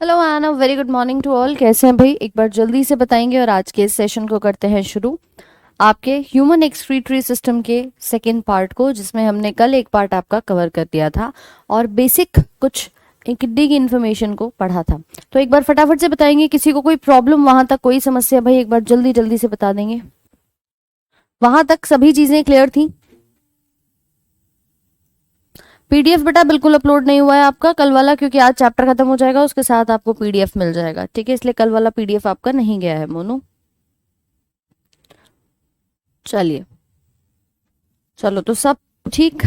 Hello आना, very good morning to all. कैसे हैं भाई? एक बार जल्दी से बताएंगे और आज के इस सेशन को करते हैं शुरू। आपके ह्यूमन एक्सक्रीटरी सिस्टम के सेकेंड पार्ट को, जिसमें हमने कल एक पार्ट आपका कवर कर दिया था और बेसिक कुछ किडनी की इन्फॉर्मेशन को पढ़ा था। तो एक बार फटाफट से बताएंगे, किसी को कोई प्रॉब्लम, वहां तक कोई समस्या? भाई एक बार जल्दी जल्दी से बता देंगे। वहां तक सभी चीजें क्लियर थी? पीडीएफ बेटा बिल्कुल अपलोड नहीं हुआ है आपका कल वाला, क्योंकि आज चैप्टर खत्म हो जाएगा, उसके साथ आपको पीडीएफ मिल जाएगा। ठीक है, इसलिए कल वाला पीडीएफ आपका नहीं गया है मोनू। चलिए, चलो तो सब ठीक।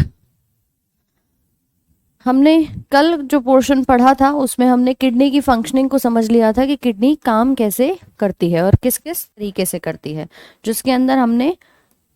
हमने कल जो पोर्शन पढ़ा था उसमें हमने किडनी की फंक्शनिंग को समझ लिया था कि किडनी काम कैसे करती है और किस किस तरीके से करती है, जिसके अंदर हमने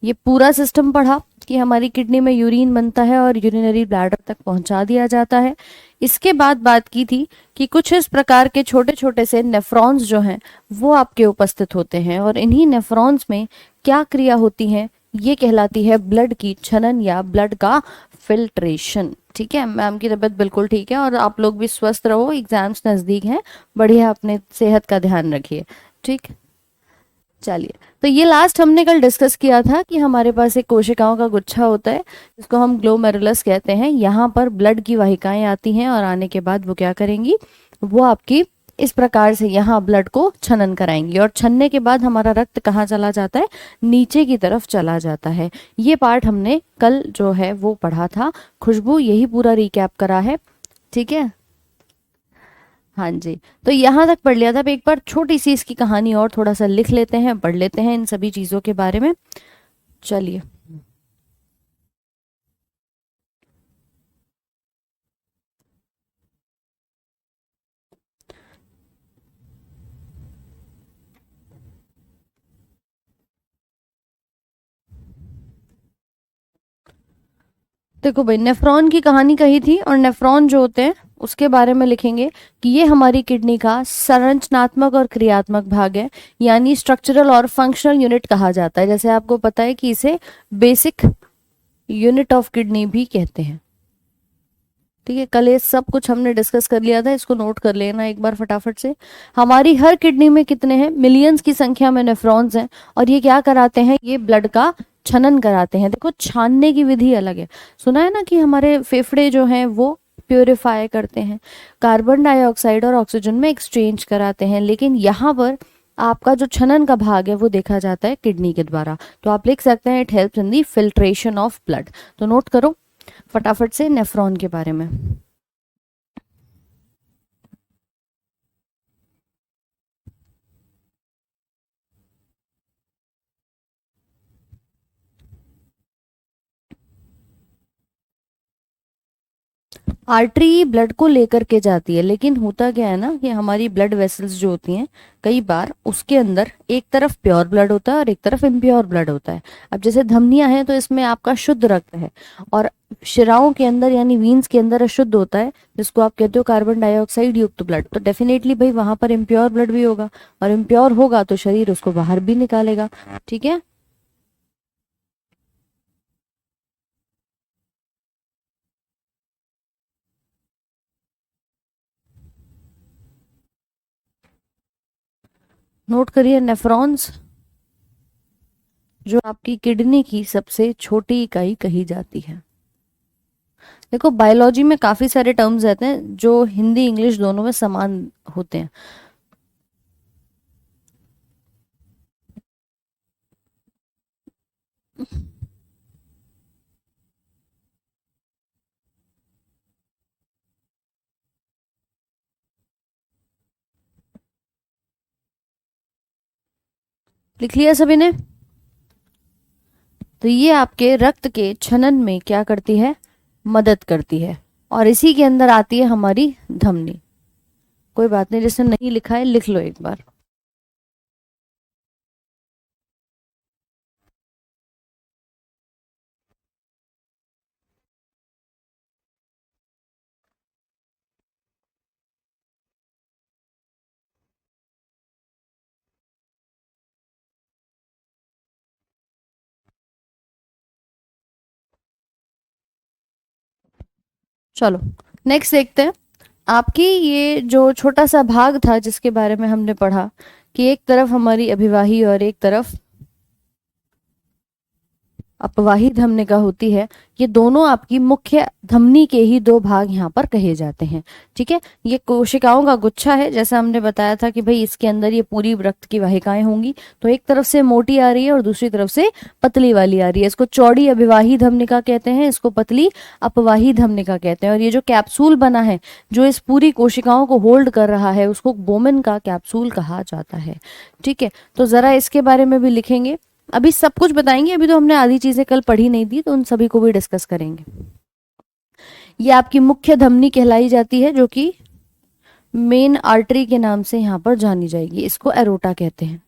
ये पूरा सिस्टम पढ़ा कि हमारी किडनी में यूरिन बनता है और यूरिनरी ब्लैडर तक पहुंचा दिया जाता है। इसके बाद बात की थी कि कुछ इस प्रकार के छोटे छोटे से नेफ्रॉन्स जो हैं वो आपके उपस्थित होते हैं, और इन्हीं नेफ्रॉन्स में क्या क्रिया होती है, ये कहलाती है ब्लड की छनन या ब्लड का फिल्ट्रेशन। ठीक है, मैम की तबीयत बिल्कुल ठीक है और आप लोग भी स्वस्थ रहो, एग्जाम्स नज़दीक हैं, बढ़िया अपने सेहत का ध्यान रखिए। ठीक, चलिए। तो ये लास्ट हमने कल डिस्कस किया था कि हमारे पास एक कोशिकाओं का गुच्छा होता है जिसको हम ग्लोमेरुलस कहते हैं। यहाँ पर ब्लड की वाहिकाएं आती हैं और आने के बाद वो क्या करेंगी, वो आपकी इस प्रकार से यहाँ ब्लड को छनन कराएंगी, और छनने के बाद हमारा रक्त कहाँ चला जाता है, नीचे की तरफ चला जाता है। ये पार्ट हमने कल जो है वो पढ़ा था। खुशबू यही पूरा रिकैप करा है। ठीक है, हाँ जी। तो यहाँ तक पढ़ लिया था। अब एक बार छोटी सी इसकी कहानी और थोड़ा सा लिख लेते हैं, पढ़ लेते हैं इन सभी चीजों के बारे में। चलिए, देखो भाई, नेफ्रॉन की कहानी कही थी, और नेफ्रॉन जो होते हैं उसके बारे में लिखेंगे कि ये हमारी किडनी का संरचनात्मक और क्रियात्मक भाग है, यानी स्ट्रक्चरल और फंक्शनल यूनिट कहा जाता है। जैसे आपको पता है कि इसे बेसिक यूनिट ऑफ किडनी भी कहते हैं। ठीक है, कल ये सब कुछ हमने डिस्कस कर लिया था, इसको नोट कर लेना एक बार फटाफट से। हमारी हर किडनी में कितने हैं, मिलियंस की संख्या में नेफ्रॉन्स हैं, और ये क्या कराते हैं, ये ब्लड का छनन कराते हैं। देखो, छानने की विधि अलग है। सुना है ना कि हमारे फेफड़े जो हैं वो प्योरीफाई करते हैं, कार्बन डाइऑक्साइड और ऑक्सीजन में एक्सचेंज कराते हैं, लेकिन यहाँ पर आपका जो छनन का भाग है वो देखा जाता है किडनी के द्वारा। तो आप लिख सकते हैं, it helps in the filtration of blood. तो नोट करो फटाफट से नेफ्रॉन के बारे में। आर्टरी ब्लड को लेकर के जाती है, लेकिन होता क्या है ना कि हमारी ब्लड वेसल्स जो होती हैं, कई बार उसके अंदर एक तरफ प्योर ब्लड होता है और एक तरफ इम्प्योर ब्लड होता है। अब जैसे धमनियां हैं तो इसमें आपका शुद्ध रक्त है, और शिराओं के अंदर यानी वीन्स के अंदर अशुद्ध होता है, जिसको आप कहते हो कार्बन डाइऑक्साइड युक्त ब्लड। तो डेफिनेटली भाई वहां पर इम्प्योर ब्लड भी होगा, और इम्प्योर होगा तो शरीर उसको बाहर भी निकालेगा। ठीक है, नोट करिए, नेफ्रॉन्स जो आपकी किडनी की सबसे छोटी इकाई कही जाती है। देखो, बायोलॉजी में काफी सारे टर्म्स रहते हैं जो हिंदी इंग्लिश दोनों में समान होते हैं। लिख लिया सभी ने? तो ये आपके रक्त के छनन में क्या करती है, मदद करती है, और इसी के अंदर आती है हमारी धमनी। कोई बात नहीं, जिसने नहीं लिखा है लिख लो एक बार। चलो, नेक्स्ट देखते हैं। आपकी ये जो छोटा सा भाग था जिसके बारे में हमने पढ़ा कि एक तरफ हमारी अभिवाही और एक तरफ अपवाही धमनिका होती है, ये दोनों आपकी मुख्य धमनी के ही दो भाग यहाँ पर कहे जाते हैं। ठीक है, ये कोशिकाओं का गुच्छा है, जैसा हमने बताया था कि भाई इसके अंदर ये पूरी रक्त की वाहिकाएं होंगी, तो एक तरफ से मोटी आ रही है और दूसरी तरफ से पतली वाली आ रही है। इसको चौड़ी अभिवाही धमनिका कहते हैं, इसको पतली अपवाही धमनिका कहते हैं। और ये जो कैप्सूल बना है जो इस पूरी कोशिकाओं को होल्ड कर रहा है उसको बोमेन का कैप्सूल कहा जाता है। ठीक है, तो जरा इसके बारे में भी लिखेंगे। अभी सब कुछ बताएंगे, अभी तो हमने आधी चीजें कल पढ़ी नहीं थी, तो उन सभी को भी डिस्कस करेंगे। ये आपकी मुख्य धमनी कहलाई जाती है जो कि मेन आर्टरी के नाम से यहाँ पर जानी जाएगी, इसको एरोटा कहते हैं।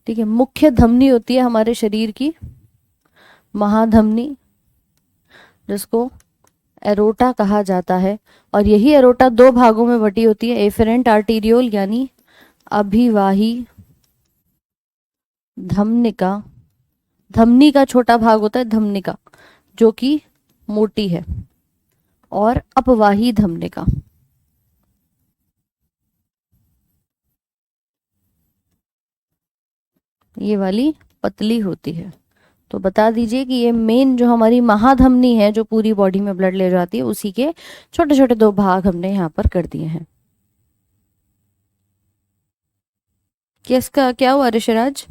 ठीक है, मुख्य धमनी होती है हमारे शरीर की महाधमनी, जिसको एरोटा कहा जाता है। और यही एरोटा दो भागों में बटी होती है, एफेरेंट आर्टीरियोल यानी अभिवाही धमनिका, धमनी का छोटा भाग होता है धमनिका जो कि मोटी है, और अपवाही धमनिका ये वाली पतली होती है। तो बता दीजिए कि ये मेन जो हमारी महाधमनी है जो पूरी बॉडी में ब्लड ले जाती है, उसी के छोटे छोटे दो भाग हमने यहाँ पर कर दिए हैं। किसका क्या हुआ ऋषिराज?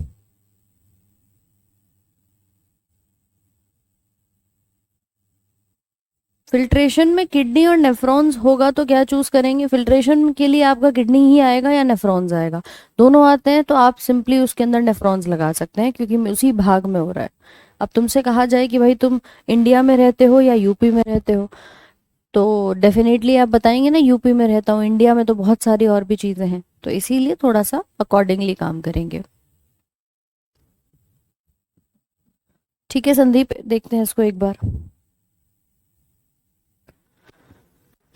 फिल्ट्रेशन में किडनी और नेफ्रॉन्स होगा तो क्या चूज करेंगे? फिल्ट्रेशन के लिए आपका किडनी ही आएगा या नेफ्रॉन्स आएगा? दोनों आते हैं तो आप सिंपली उसके अंदर नेफ्रॉन्स लगा सकते हैं क्योंकि उसी भाग में हो रहा है। अब तुमसे कहा जाए कि भाई तुम इंडिया में रहते हो या यूपी में रहते हो, तो डेफिनेटली आप बताएंगे ना यूपी में रहता हूँ, इंडिया में तो बहुत सारी और भी चीजें हैं, तो इसीलिए थोड़ा सा अकॉर्डिंगली काम करेंगे। ठीक है संदीप, देखते हैं इसको एक बार।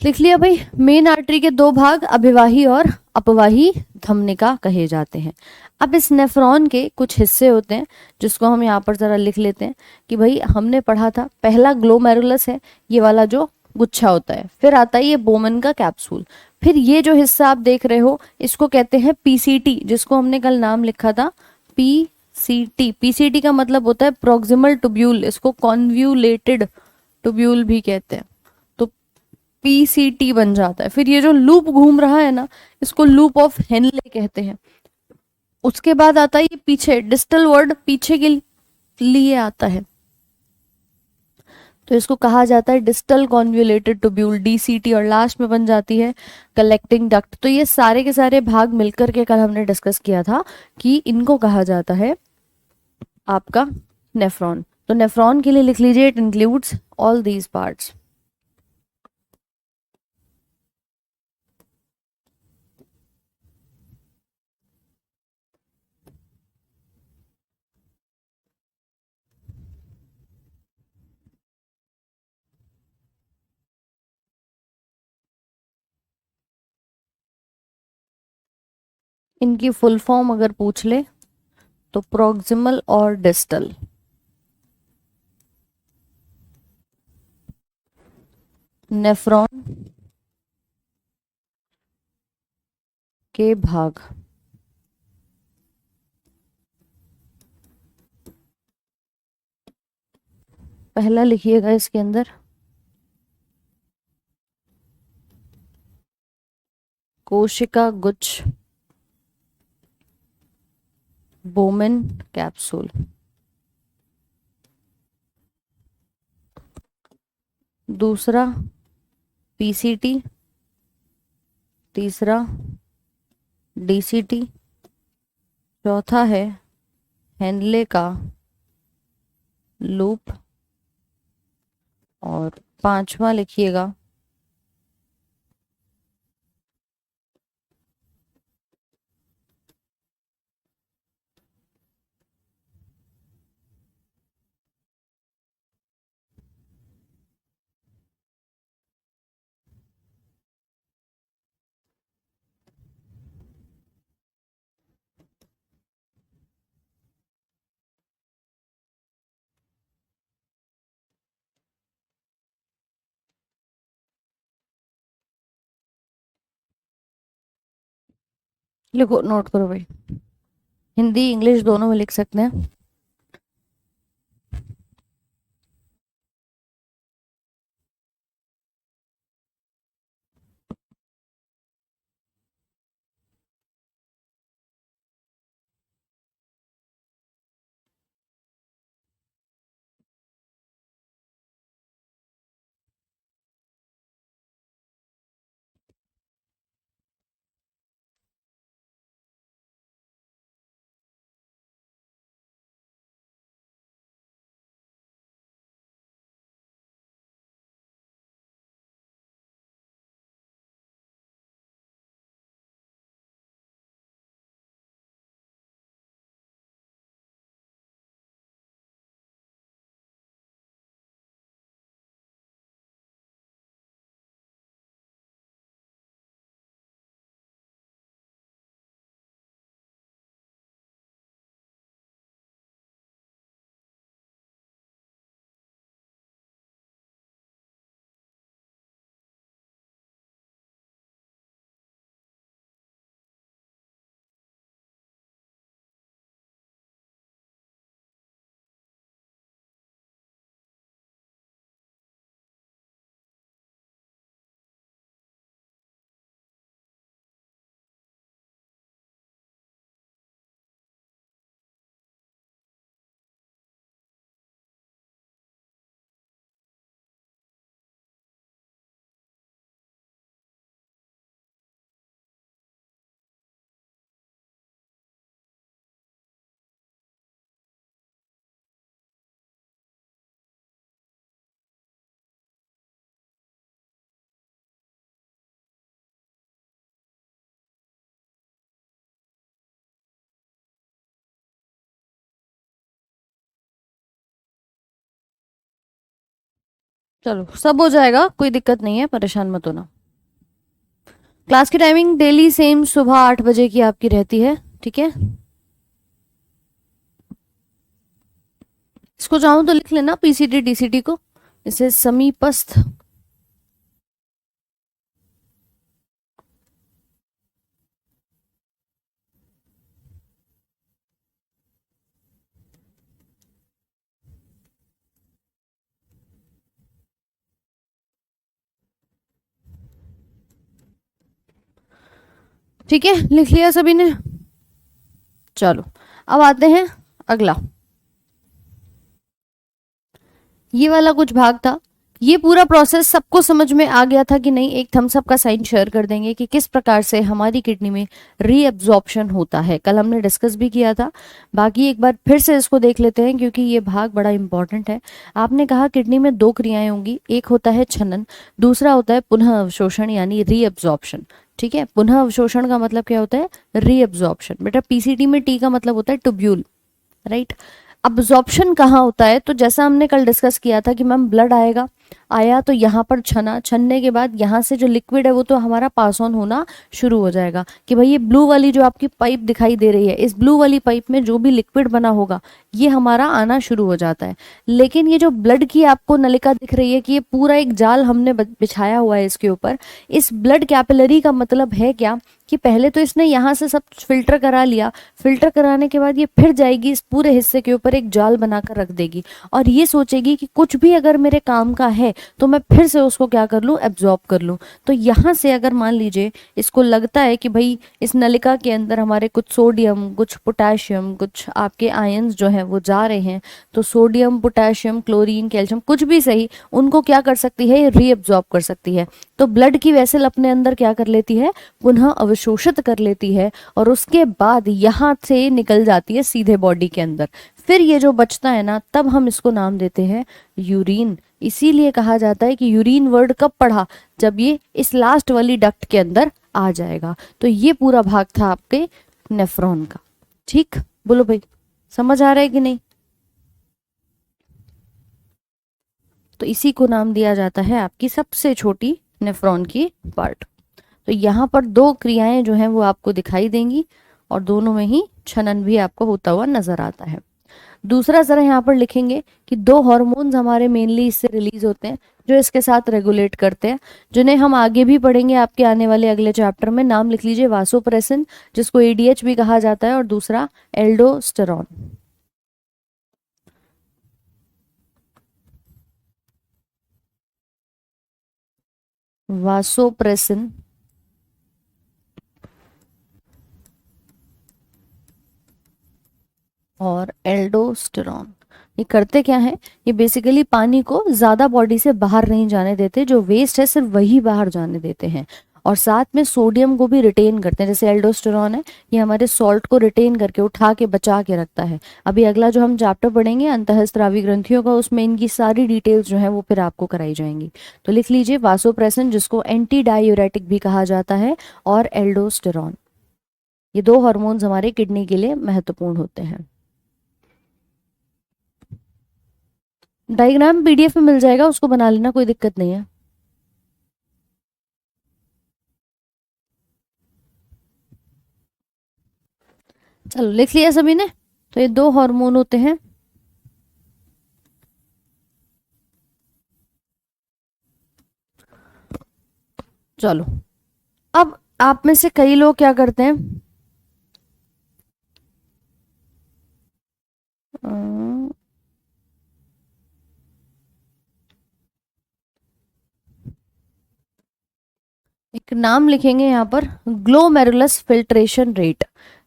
लिख लिया भाई, मेन आर्टरी के दो भाग अभिवाही और अपवाही धमनिका कहे जाते हैं। अब इस नेफ्रॉन के कुछ हिस्से होते हैं जिसको हम यहाँ पर जरा लिख लेते हैं कि भाई हमने पढ़ा था, पहला ग्लोमेरुलस है, ये वाला जो गुच्छा होता है, फिर आता है ये बोमन का कैप्सूल, फिर ये जो हिस्सा आप देख रहे हो इसको कहते हैं पीसीटी, जिसको हमने कल नाम लिखा था पीसीटी। पीसीटी का मतलब होता है प्रोक्सिमल ट्यूब्यूल, इसको कॉन्व्यूलेटेड ट्यूब्यूल भी कहते हैं, तो पीसीटी बन जाता है। फिर ये जो लूप घूम रहा है ना, इसको लूप ऑफ हेनले कहते हैं। उसके बाद आता है ये पीछे, डिस्टल वर्ड पीछे के लिए आता है, तो इसको कहा जाता है डिस्टल कॉन्व्यूलेटेड ट्यूब्यूल, डीसीटी, और लास्ट में बन जाती है कलेक्टिंग डक्ट। तो ये सारे के सारे भाग मिलकर के कल हमने डिस्कस किया था कि इनको कहा जाता है आपका नेफ्रॉन। तो नेफ्रॉन के लिए लिख लीजिए, it includes all these parts. इनकी फुल फॉर्म अगर पूछ ले तो प्रोक्सिमल और डिस्टल। नेफ्रॉन के भाग, पहला लिखिएगा इसके अंदर कोशिका गुच्छ बोमेन कैप्सूल। दूसरा पीसीटी, तीसरा डीसीटी, चौथा है हेनले का लूप, और पांचवा लिखिएगा लिखो, नोट करो भाई, हिंदी इंग्लिश दोनों में लिख सकते हैं। चलो, सब हो जाएगा, कोई दिक्कत नहीं है, परेशान मत होना। क्लास की टाइमिंग डेली सेम सुबह 8 बजे की आपकी रहती है, ठीक है। इसको चाहूँ तो लिख लेना, पीसीटी डीसीटी को, इसे समीपस्थ। ठीक है, लिख लिया सभी ने। चलो, अब आते हैं अगला। ये वाला कुछ भाग था, ये पूरा प्रोसेस सबको समझ में आ गया था कि नहीं? एक थम्स अप का साइन शेयर कर देंगे कि किस प्रकार से हमारी किडनी में रीअब्जॉर्प्शन होता है। कल हमने डिस्कस भी किया था, बाकी एक बार फिर से इसको देख लेते हैं क्योंकि ये भाग बड़ा इंपॉर्टेंट है। आपने कहा किडनी में दो क्रियाएं होंगी, एक होता है छनन, दूसरा होता है पुनः अवशोषण यानी रीअब्जॉर्प्शन। ठीक है, पुनः अवशोषण का मतलब क्या होता है? रीअब्जॉर्प्शन। बेटा पीसीटी में टी का मतलब होता है ट्यूब्यूल, राइट। अब्जॉर्प्शन कहाँ होता है? तो जैसा हमने कल डिस्कस किया था कि मैम ब्लड आएगा, आया तो यहाँ पर छना, छनने के बाद यहाँ से जो लिक्विड है वो तो हमारा पास ऑन होना शुरू हो जाएगा कि भाई ये ब्लू वाली जो आपकी पाइप दिखाई दे रही है, इस ब्लू वाली पाइप में जो भी लिक्विड बना होगा ये हमारा आना शुरू हो जाता है। लेकिन ये जो ब्लड की आपको नलिका दिख रही है कि ये पूरा एक जाल हमने बिछाया हुआ है इसके ऊपर। इस ब्लड कैपिलरी का मतलब है क्या कि पहले तो इसने यहाँ से सब फिल्टर करा लिया, फिल्टर कराने के बाद ये फिर जाएगी इस पूरे हिस्से के ऊपर एक जाल बनाकर रख देगी और ये सोचेगी कि कुछ भी अगर मेरे काम का है तो मैं फिर से उसको क्या कर लूँ? एब्जॉर्ब कर लूँ। तो यहाँ से अगर मान लीजिए इसको लगता है कि भाई इस नलिका के अंदर हमारे कुछ सोडियम, कुछ पोटेशियम, कुछ आपके आयंस जो हैं वो जा रहे हैं, तो सोडियम, पोटेशियम, क्लोरीन, कैल्शियम कुछ भी सही, उनको क्या कर सकती है? रीअब्जॉर्ब कर सकती है। तो ब्लड की वेसल अपने अंदर क्या कर लेती है? पुनः अवशोषित कर लेती है और उसके बाद यहाँ से निकल जाती है सीधे बॉडी के अंदर। फिर ये जो बचता है ना, तब हम इसको नाम देते हैं यूरिन। इसीलिए कहा जाता है कि यूरिन वर्ड कब पढ़ा? जब ये इस लास्ट वाली डक्ट के अंदर आ जाएगा। तो ये पूरा भाग था आपके नेफ्रॉन का। ठीक, बोलो भाई, समझ आ रहा है कि नहीं? तो इसी को नाम दिया जाता है आपकी सबसे छोटी नेफ्रॉन की पार्ट। तो यहाँ पर दो क्रियाएं जो हैं वो आपको दिखाई देंगी और दोनों में ही छनन भी आपको होता हुआ नजर आता है। दूसरा जरा यहाँ पर लिखेंगे कि दो हार्मोन्स हमारे मेनली इससे रिलीज होते हैं जो इसके साथ रेगुलेट करते हैं, जिन्हें हम आगे भी पढ़ेंगे आपके आने वाले अगले चैप्टर में। नाम लिख लीजिए, वासोप्रेसिन जिसको एडीएच भी कहा जाता है, और दूसरा एल्डोस्टेरॉन। वासोप्रेसिन और एल्डोस्टेरॉन ये करते क्या है, ये बेसिकली पानी को ज्यादा बॉडी से बाहर नहीं जाने देते, जो वेस्ट है सिर्फ वही बाहर जाने देते हैं, और साथ में सोडियम को भी रिटेन करते हैं। जैसे एल्डोस्टेरॉन है, ये हमारे सॉल्ट को रिटेन करके उठा के बचा के रखता है। अभी अगला जो हम चैप्टर पढ़ेंगे अंतःस्रावी ग्रंथियों का, उसमें इनकी सारी डिटेल्स जो है वो फिर आपको कराई जाएंगी। तो लिख लीजिए, वासोप्रेसिन जिसको एंटी डायूरेटिक भी कहा जाता है, और एल्डोस्टेरॉन, ये दो हार्मोन्स हमारे किडनी के लिए महत्वपूर्ण होते हैं। डायग्राम पीडीएफ में मिल जाएगा, उसको बना लेना, कोई दिक्कत नहीं है। चलो लिख लिया सभी ने। तो ये दो हार्मोन होते हैं, चलो अब आप में से कई लोग क्या करते हैं, एक नाम लिखेंगे यहाँ पर, ग्लोमेरुलस फिल्ट्रेशन रेट,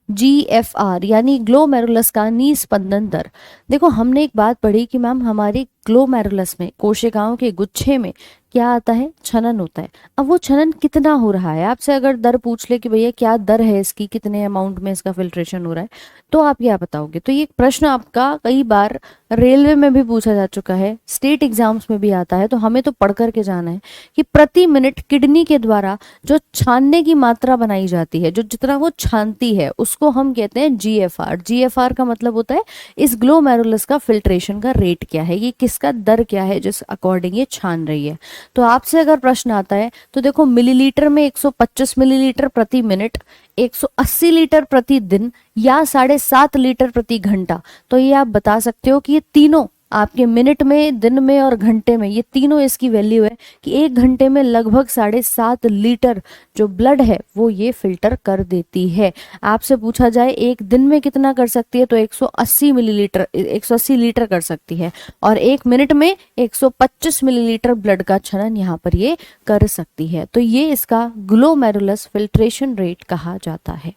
GFR, यानी ग्लोमेरुलस का निस्पंदन दर। देखो हमने एक बात पढ़ी कि मैम हमारे ग्लोमेरुलस में, कोशिकाओं के गुच्छे में क्या आता है, छनन होता है। अब वो छनन कितना हो रहा है, आपसे अगर दर पूछ ले कि भैया क्या दर है इसकी, कितने अमाउंट में इसका फिल्ट्रेशन हो रहा है, तो आप क्या बताओगे। तो ये प्रश्न आपका कई बार रेलवे में भी पूछा जा चुका है, स्टेट एग्जाम्स में भी आता है, तो हमें तो पढ़ करके जाना है कि प्रति मिनट किडनी के द्वारा जो छानने की मात्रा बनाई जाती है, जो जितना वो छानती है, उसको हम कहते हैं GFR। GFR का मतलब होता है इस ग्लोमेरुलस का फिल्ट्रेशन का रेट क्या है, ये किसका दर क्या है जिस अकॉर्डिंग ये छान रही है। तो आपसे अगर प्रश्न आता है तो देखो, मिलीलीटर में 125 मिलीलीटर प्रति मिनट, 180 लीटर प्रति दिन, या 7.5 लीटर प्रति घंटा। तो ये आप बता सकते हो कि ये तीनों आपके मिनट में, दिन में और घंटे में, ये तीनों इसकी वैल्यू है कि एक घंटे में लगभग 7.5 लीटर जो ब्लड है वो ये फिल्टर कर देती है। आपसे पूछा जाए एक दिन में कितना कर सकती है, तो 180 मिलीलीटर, 180 लीटर कर सकती है, और एक मिनट में 125 मिलीलीटर ब्लड का छनन यहाँ पर ये कर सकती है। तो ये इसका ग्लोमेरुलस फिल्ट्रेशन रेट कहा जाता है।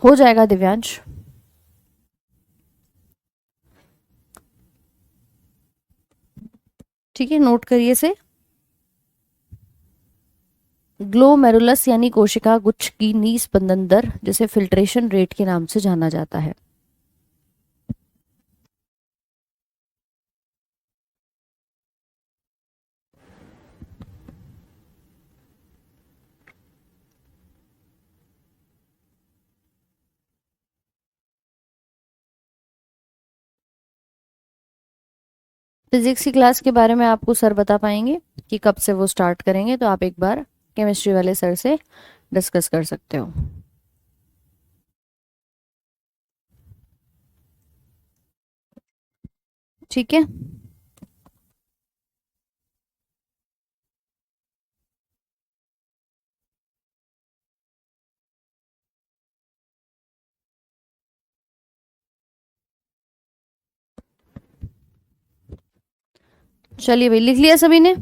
हो जाएगा दिव्यांश। ठीक है, नोट करिए से, ग्लोमेरुलस यानी कोशिका गुच्छ की निस्पंदन दर, जिसे फिल्ट्रेशन रेट के नाम से जाना जाता है। फिजिक्स की क्लास के बारे में आपको सर बता पाएंगे कि कब से वो स्टार्ट करेंगे, तो आप एक बार केमिस्ट्री वाले सर से डिस्कस कर सकते हो। ठीक है, चलिए भाई, लिख लिया सभी ने।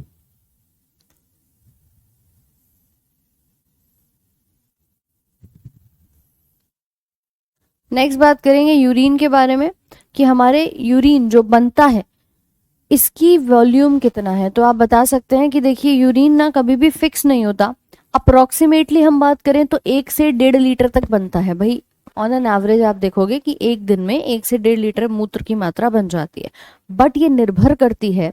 नेक्स्ट बात करेंगे यूरिन के बारे में, कि हमारे यूरिन जो बनता है इसकी वॉल्यूम कितना है। तो आप बता सकते हैं कि देखिए, यूरिन ना कभी भी फिक्स नहीं होता। अप्रोक्सीमेटली हम बात करें तो 1 से 1.5 लीटर तक बनता है भाई। ऑन एन एवरेज आप देखोगे कि एक दिन में 1 से 1.5 लीटर मूत्र की मात्रा बन जाती है। बट ये निर्भर करती है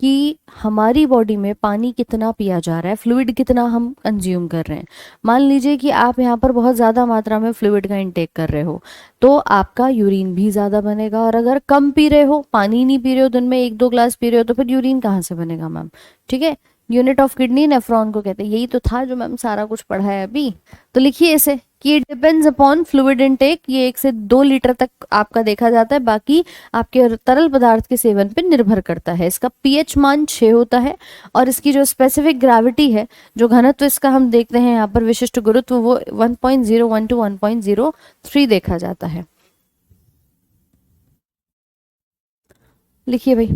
कि हमारी बॉडी में पानी कितना पिया जा रहा है, फ्लूइड कितना हम कंज्यूम कर रहे हैं। मान लीजिए कि आप यहाँ पर बहुत ज़्यादा मात्रा में फ्लूइड का इंटेक कर रहे हो, तो आपका यूरिन भी ज़्यादा बनेगा। और अगर कम पी रहे हो, पानी नहीं पी रहे हो, दिन में 1-2 ग्लास पी रहे हो, तो फिर यूरिन कहाँ से बनेगा मैम। ठीक है, यूनिट ऑफ किडनी नेफ्रॉन को कहते हैं। यही तो था जो मैम सारा कुछ पढ़ा है अभी। तो लिखिए इसे, कि it depends upon fluid intake, ये 1 से 2 लीटर तक आपका देखा जाता है, बाकी आपके तरल पदार्थ के सेवन पे निर्भर करता है। इसका पीएच मान 6 होता है, और इसकी जो स्पेसिफिक ग्रेविटी है, जो घनत्व इसका हम देखते हैं यहाँ पर, विशिष्ट गुरुत्व, वो 1.01 टू 1.03 देखा जाता है। लिखिए भाई।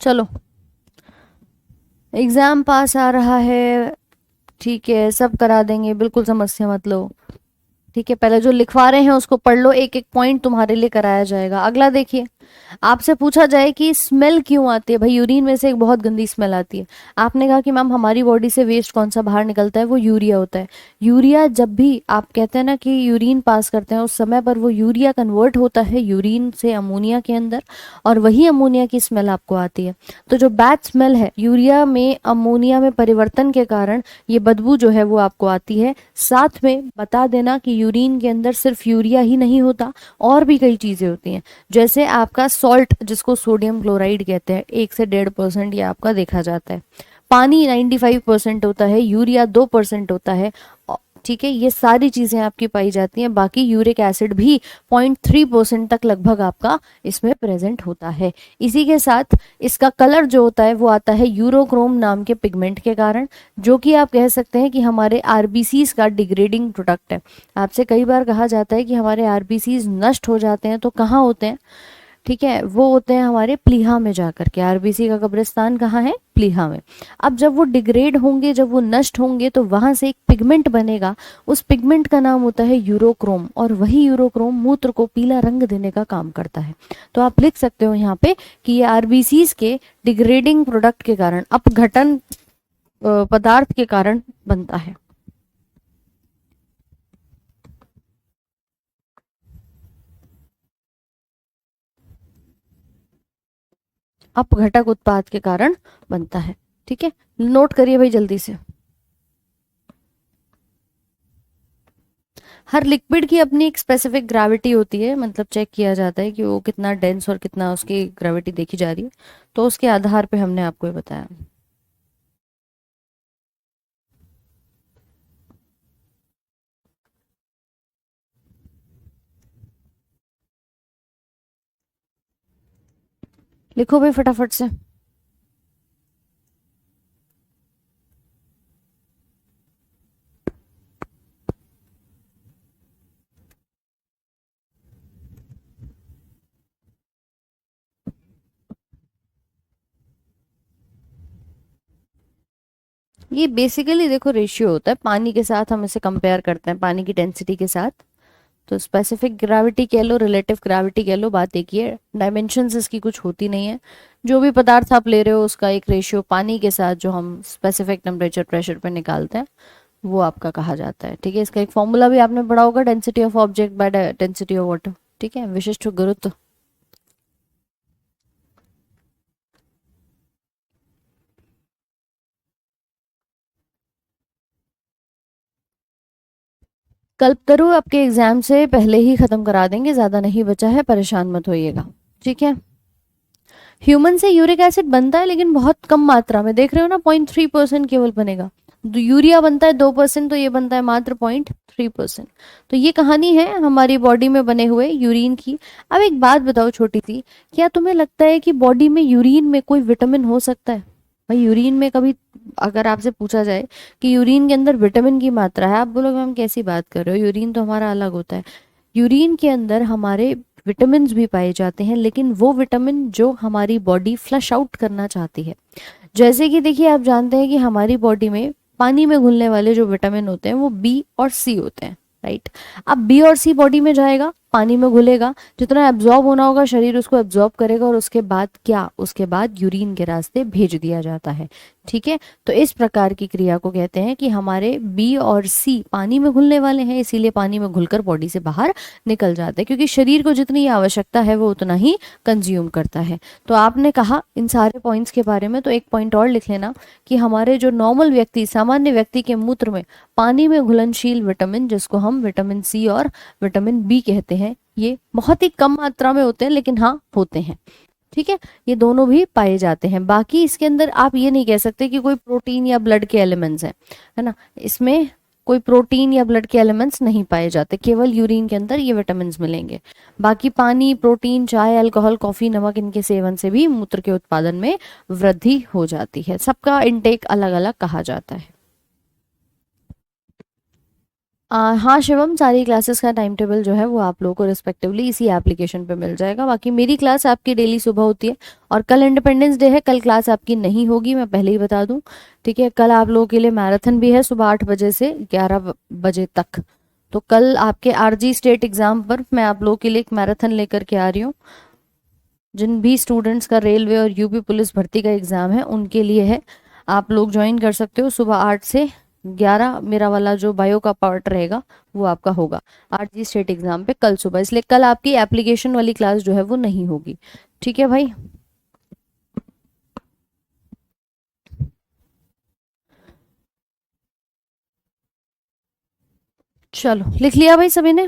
चलो, एग्जाम पास आ रहा है, ठीक है, सब करा देंगे, बिल्कुल समस्या मत लो। ठीक है, पहले जो लिखवा रहे हैं उसको पढ़ लो, एक एक पॉइंट तुम्हारे लिए कराया जाएगा। अगला देखिए, आपसे पूछा जाए कि स्मेल क्यों आती है, भाई यूरिन में से एक बहुत गंदी स्मेल आती है। आपने कहा कि मैम हमारी बॉडी से वेस्ट कौन सा बाहर निकलता है, वो यूरिया होता है। यूरिया जब भी आप कहते हैं ना कि यूरिन पास करते हैं, उस समय पर वो यूरिया कन्वर्ट होता है यूरिन से अमोनिया के अंदर, और वही अमोनिया की स्मेल आपको आती है। तो जो बैड स्मेल है, यूरिया में अमोनिया में परिवर्तन के कारण ये बदबू जो है वो आपको आती है। साथ में बता देना कि यूरिन के अंदर सिर्फ यूरिया ही नहीं होता, और भी कई चीजें होती हैं। जैसे आपका सॉल्ट, जिसको सोडियम क्लोराइड कहते हैं, 1 से 1.5% ये आपका देखा जाता है। पानी 95% होता है, यूरिया 2% होता है। ठीक है, ये सारी चीजें आपकी पाई जाती हैं। बाकी यूरिक एसिड भी 0.3% तक लगभग आपका इसमें प्रेजेंट होता है। इसी के साथ इसका कलर जो होता है वो आता है यूरोक्रोम नाम के पिगमेंट के कारण, जो कि आप कह सकते हैं कि हमारे आरबीसीज का डिग्रेडिंग प्रोडक्ट है। आपसे कई बार कहा जाता है कि हमारे आरबीसीज नष्ट हो जाते हैं, तो कहाँ होते हैं? ठीक है, वो होते हैं हमारे प्लीहा में जाकर के। आरबीसी का कब्रिस्तान कहाँ है? प्लीहा में। अब जब वो डिग्रेड होंगे, जब वो नष्ट होंगे, तो वहां से एक पिगमेंट बनेगा। उस पिगमेंट का नाम होता है यूरोक्रोम, और वही यूरोक्रोम मूत्र को पीला रंग देने का काम करता है। तो आप लिख सकते हो यहाँ पे कि ये आरबीसीज के डिग्रेडिंग प्रोडक्ट के कारण, अपघटन पदार्थ के कारण बनता है। अपघटक उत्पाद के कारण बनता है। ठीक है, नोट करिए भाई जल्दी से। हर लिक्विड की अपनी एक स्पेसिफिक ग्रेविटी होती है, मतलब चेक किया जाता है कि वो कितना डेंस और कितना उसकी ग्रेविटी देखी जा रही है, तो उसके आधार पे हमने आपको ये बताया। लिखो भाई फटाफट से। ये बेसिकली देखो रेशियो होता है, पानी के साथ हम इसे कंपेयर करते हैं, पानी की डेंसिटी के साथ। तो स्पेसिफिक ग्रेविटी कह लो, रिलेटिव ग्रेविटी कह लो, बात एक ही है। डायमेंशंस इसकी कुछ होती नहीं है। जो भी पदार्थ आप ले रहे हो उसका एक रेशियो पानी के साथ, जो हम स्पेसिफिक टेम्परेचर प्रेशर पे निकालते हैं, वो आपका कहा जाता है। ठीक है, इसका एक फॉर्मूला भी आपने पढ़ा होगा, density of object by density of water. ठीक है, विशिष्ट गुरुत्व। कल्पतरु आपके एग्जाम से पहले ही खत्म करा देंगे, ज्यादा नहीं बचा है, परेशान मत होइएगा। ठीक है, ह्यूमन से यूरिक एसिड बनता है, लेकिन बहुत कम मात्रा में, देख रहे हो ना, 0.3% केवल बनेगा। यूरिया बनता है 2%, तो ये बनता है मात्र 0.3%। तो ये कहानी है हमारी बॉडी में बने हुए यूरिन की। अब एक बात बताओ छोटी सी, क्या तुम्हें लगता है कि बॉडी में यूरिन में कोई विटामिन हो सकता है? भाई यूरिन में कभी, अगर आपसे पूछा जाए कि यूरिन के अंदर विटामिन की मात्रा है, आप बोलोगे मैम कैसी बात कर रहे हो, यूरिन तो हमारा अलग होता है। यूरिन के अंदर हमारे विटामिन भी पाए जाते हैं, लेकिन वो विटामिन जो हमारी बॉडी फ्लश आउट करना चाहती है। जैसे कि देखिए, आप जानते हैं कि हमारी बॉडी में पानी में घुलने वाले जो विटामिन होते हैं वो बी और सी होते हैं, राइट। अब बी और सी बॉडी में जाएगा, पानी में घुलेगा, जितना एब्जॉर्ब होना होगा शरीर उसको एब्जॉर्ब करेगा, और उसके बाद क्या, उसके बाद यूरिन के रास्ते भेज दिया जाता है, ठीक है। तो इस प्रकार की क्रिया को कहते हैं कि हमारे बी और सी पानी में घुलने वाले हैं, इसीलिए पानी में घुलकर बॉडी से बाहर निकल जाते हैं, क्योंकि शरीर को जितनी आवश्यकता है वो उतना ही कंज्यूम करता है। तो आपने कहा इन सारे पॉइंट्स के बारे में, तो एक पॉइंट और लिख लेना कि हमारे जो नॉर्मल व्यक्ति, सामान्य व्यक्ति के मूत्र में पानी में घुलनशील विटामिन, जिसको हम विटामिन सी और विटामिन बी कहते हैं, ये बहुत ही कम मात्रा में होते हैं, लेकिन हाँ होते हैं, ठीक है। ये दोनों भी पाए जाते हैं। बाकी इसके अंदर आप ये नहीं कह सकते कि कोई प्रोटीन या ब्लड के एलिमेंट्स हैं, है ना, इसमें कोई प्रोटीन या ब्लड के एलिमेंट्स नहीं पाए जाते, केवल यूरिन के अंदर ये विटामिन मिलेंगे। बाकी पानी, प्रोटीन, चाय, अल्कोहल, कॉफी, नमक, इनके सेवन से भी मूत्र के उत्पादन में वृद्धि हो जाती है। सबका इनटेक अलग अलग कहा जाता है। हाँ शिवम, सारी क्लासेस का टाइम टेबल जो है वो आप लोगों को रिस्पेक्टिवली इसी एप्लीकेशन पे मिल जाएगा। बाकी मेरी क्लास आपकी डेली सुबह होती है, और कल इंडिपेंडेंस डे है, कल क्लास आपकी नहीं होगी, मैं पहले ही बता दूं, ठीक है। कल आप लोगों के लिए मैराथन भी है, सुबह 8 बजे से 11 बजे तक। तो कल आपके आरजी स्टेट एग्जाम पर मैं आप लोगों के लिए एक मैराथन लेकर के आ रही हूँ। जिन भी स्टूडेंट्स का रेलवे और यूपी पुलिस भर्ती का एग्जाम है उनके लिए है, आप लोग ज्वाइन कर सकते हो। सुबह 8 से 11 मेरा वाला जो बायो का पार्ट रहेगा वो आपका होगा आरजी स्टेट एग्जाम पे कल सुबह, इसलिए कल आपकी एप्लीकेशन वाली क्लास जो है वो नहीं होगी, ठीक है भाई। चलो लिख लिया भाई सभी ने।